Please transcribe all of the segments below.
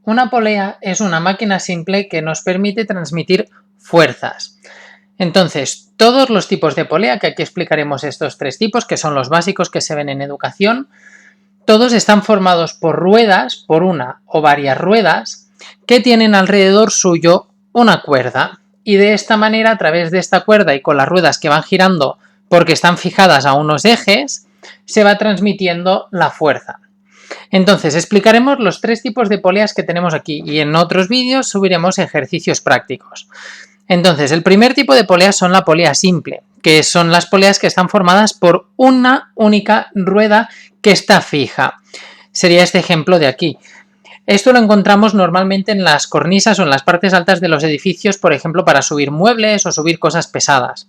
Una polea es una máquina simple que nos permite transmitir fuerzas. Entonces, todos los tipos de polea, que aquí explicaremos estos tres tipos, que son los básicos que se ven en educación, todos están formados por ruedas, por una o varias ruedas, que tienen alrededor suyo una cuerda. Y de esta manera, a través de esta cuerda y con las ruedas que van girando porque están fijadas a unos ejes, se va transmitiendo la fuerza. Entonces, explicaremos los tres tipos de poleas que tenemos aquí y en otros vídeos subiremos ejercicios prácticos. Entonces, el primer tipo de polea son la polea simple, que son las poleas que están formadas por una única rueda que está fija. Sería este ejemplo de aquí. Esto lo encontramos normalmente en las cornisas o en las partes altas de los edificios, por ejemplo, para subir muebles o subir cosas pesadas.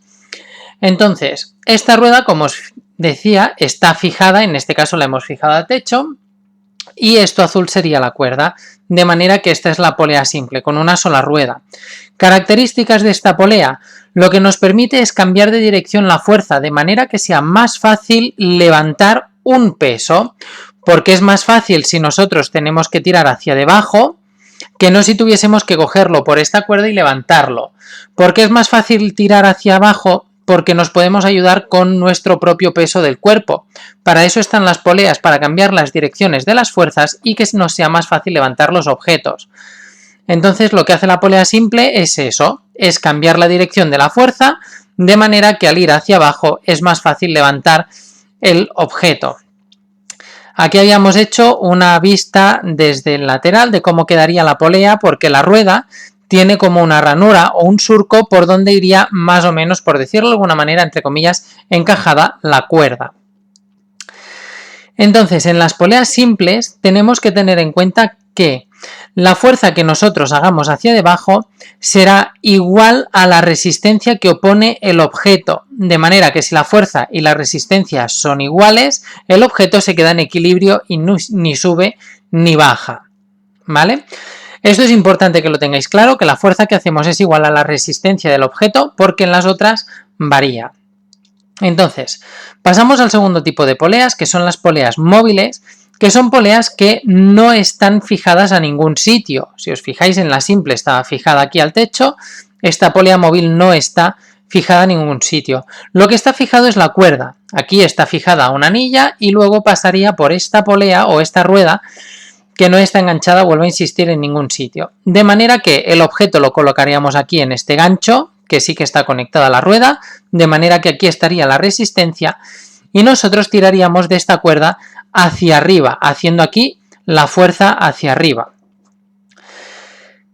Entonces, esta rueda, como os decía, está fijada, en este caso la hemos fijado al techo, y esto azul sería la cuerda, de manera que esta es la polea simple, con una sola rueda. Características de esta polea: lo que nos permite es cambiar de dirección la fuerza, de manera que sea más fácil levantar un peso, porque es más fácil si nosotros tenemos que tirar hacia debajo, que no si tuviésemos que cogerlo por esta cuerda y levantarlo. Porque es más fácil tirar hacia abajo, porque nos podemos ayudar con nuestro propio peso del cuerpo. Para eso están las poleas, para cambiar las direcciones de las fuerzas y que nos sea más fácil levantar los objetos. Entonces, lo que hace la polea simple es eso, es cambiar la dirección de la fuerza, de manera que al ir hacia abajo es más fácil levantar el objeto. Aquí habíamos hecho una vista desde el lateral de cómo quedaría la polea, porque la rueda tiene como una ranura o un surco por donde iría más o menos, por decirlo de alguna manera, entre comillas, encajada la cuerda. Entonces, en las poleas simples tenemos que tener en cuenta que la fuerza que nosotros hagamos hacia debajo será igual a la resistencia que opone el objeto, de manera que si la fuerza y la resistencia son iguales, el objeto se queda en equilibrio y ni sube ni baja, ¿vale? Esto es importante que lo tengáis claro, que la fuerza que hacemos es igual a la resistencia del objeto, porque en las otras varía. Entonces, pasamos al segundo tipo de poleas, que son las poleas móviles, que son poleas que no están fijadas a ningún sitio. Si os fijáis, en la simple estaba fijada aquí al techo, esta polea móvil no está fijada a ningún sitio. Lo que está fijado es la cuerda. Aquí está fijada a una anilla y luego pasaría por esta polea o esta rueda que no está enganchada, vuelvo a insistir, en ningún sitio. De manera que el objeto lo colocaríamos aquí en este gancho, que sí que está conectada a la rueda, de manera que aquí estaría la resistencia y nosotros tiraríamos de esta cuerda hacia arriba, haciendo aquí la fuerza hacia arriba.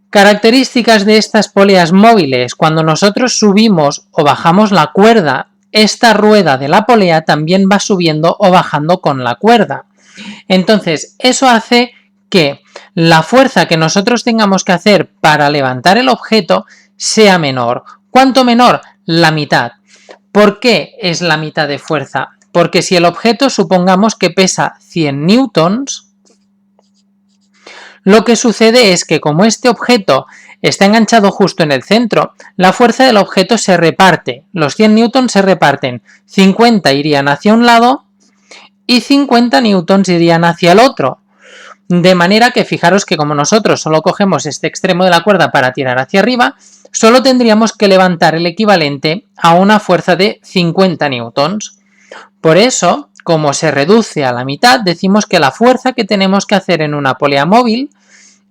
Características de estas poleas móviles: cuando nosotros subimos o bajamos la cuerda, esta rueda de la polea también va subiendo o bajando con la cuerda. Entonces, eso hace que la fuerza que nosotros tengamos que hacer para levantar el objeto sea menor. ¿Cuánto menor? La mitad. ¿Por qué es la mitad de fuerza? Porque si el objeto supongamos que pesa 100 newtons, lo que sucede es que como este objeto está enganchado justo en el centro, la fuerza del objeto se reparte. Los 100 newtons se reparten. 50 irían hacia un lado y 50 newtons irían hacia el otro. De manera que fijaros que como nosotros solo cogemos este extremo de la cuerda para tirar hacia arriba, solo tendríamos que levantar el equivalente a una fuerza de 50 newtons. Por eso, como se reduce a la mitad, decimos que la fuerza que tenemos que hacer en una polea móvil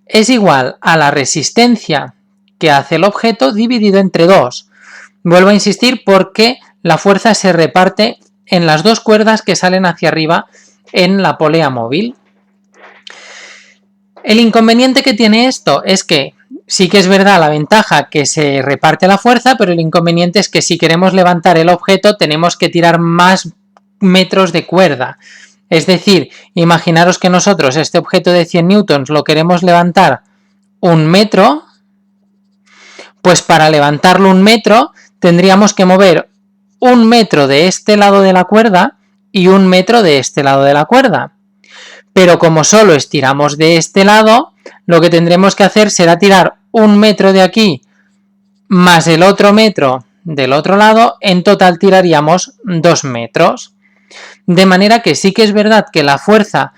es igual a la resistencia que hace el objeto dividido entre 2. Vuelvo a insistir, porque la fuerza se reparte en las dos cuerdas que salen hacia arriba en la polea móvil. El inconveniente que tiene esto es que sí que es verdad la ventaja que se reparte la fuerza, pero el inconveniente es que si queremos levantar el objeto tenemos que tirar más metros de cuerda. Es decir, imaginaros que nosotros este objeto de 100 newtons lo queremos levantar 1 metro, pues para levantarlo 1 metro tendríamos que mover 1 metro de este lado de la cuerda y 1 metro de este lado de la cuerda. Pero como solo estiramos de este lado, lo que tendremos que hacer será tirar 1 metro de aquí más el otro metro del otro lado, en total tiraríamos 2 metros. De manera que sí que es verdad que la fuerza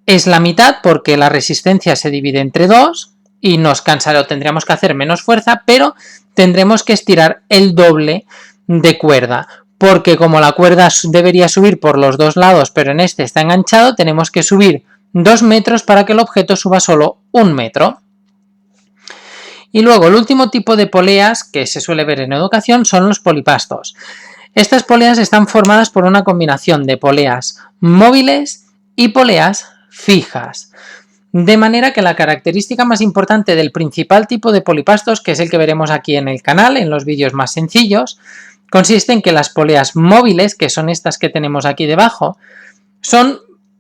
es la mitad porque la resistencia se divide entre 2 y nos cansará o tendríamos que hacer menos fuerza, pero tendremos que estirar el doble de cuerda, porque como la cuerda debería subir por los dos lados, pero en este está enganchado, tenemos que subir 2 metros para que el objeto suba solo 1 metro. Y luego el último tipo de poleas que se suele ver en educación son los polipastos. Estas poleas están formadas por una combinación de poleas móviles y poleas fijas. De manera que la característica más importante del principal tipo de polipastos, que es el que veremos aquí en el canal, en los vídeos más sencillos, consiste en que las poleas móviles, que son estas que tenemos aquí debajo,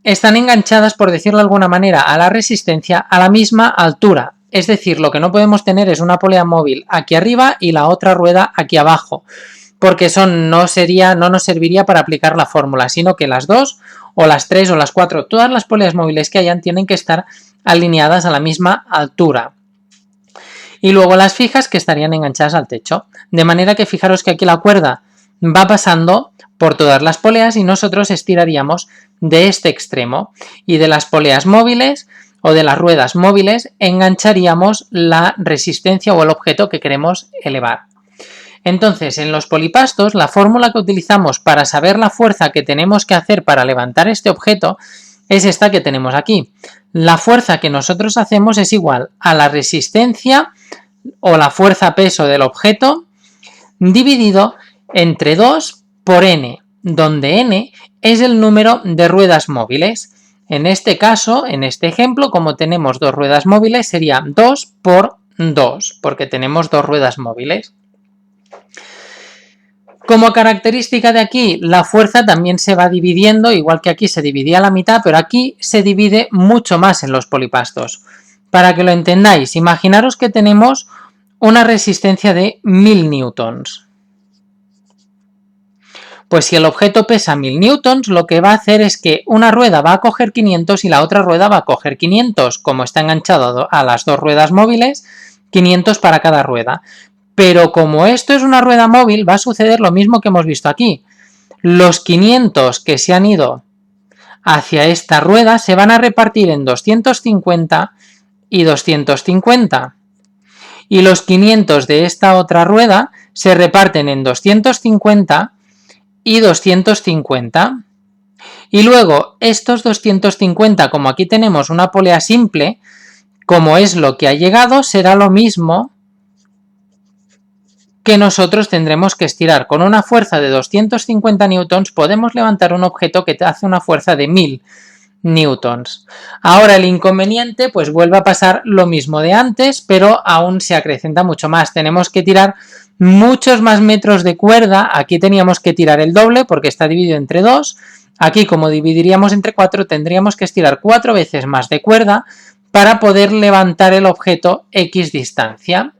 están enganchadas, por decirlo de alguna manera, a la resistencia a la misma altura. Es decir, lo que no podemos tener es una polea móvil aquí arriba y la otra rueda aquí abajo, porque eso no nos serviría para aplicar la fórmula, sino que las dos, o las tres, o las cuatro, todas las poleas móviles que hayan tienen que estar alineadas a la misma altura. Y luego las fijas que estarían enganchadas al techo. De manera que fijaros que aquí la cuerda va pasando por todas las poleas y nosotros estiraríamos de este extremo. Y de las poleas móviles o de las ruedas móviles engancharíamos la resistencia o el objeto que queremos elevar. Entonces, en los polipastos, la fórmula que utilizamos para saber la fuerza que tenemos que hacer para levantar este objeto es esta que tenemos aquí. La fuerza que nosotros hacemos es igual a la resistencia o la fuerza-peso del objeto dividido entre 2 por n, donde n es el número de ruedas móviles. En este caso, en este ejemplo, como tenemos 2 ruedas móviles, sería 2 por 2, porque tenemos 2 ruedas móviles. Como característica de aquí, la fuerza también se va dividiendo, igual que aquí se dividía a la mitad, pero aquí se divide mucho más en los polipastos. Para que lo entendáis, imaginaros que tenemos una resistencia de 1000 newtons. Pues si el objeto pesa 1000 newtons, lo que va a hacer es que una rueda va a coger 500 y la otra rueda va a coger 500. Como está enganchado a las dos ruedas móviles, 500 para cada rueda. Pero como esto es una rueda móvil, va a suceder lo mismo que hemos visto aquí. Los 500 que se han ido hacia esta rueda se van a repartir en 250 y 250. Y los 500 de esta otra rueda se reparten en 250 y 250. Y luego estos 250, como aquí tenemos una polea simple, como es lo que ha llegado, será lo mismo que nosotros tendremos que estirar. Con una fuerza de 250 newtons podemos levantar un objeto que hace una fuerza de 1000 newtons. Ahora el inconveniente, pues vuelve a pasar lo mismo de antes, pero aún se acrecenta mucho más. Tenemos que tirar muchos más metros de cuerda. Aquí teníamos que tirar el doble porque está dividido entre 2. Aquí, como dividiríamos entre 4, tendríamos que estirar 4 veces más de cuerda para poder levantar el objeto X distancia.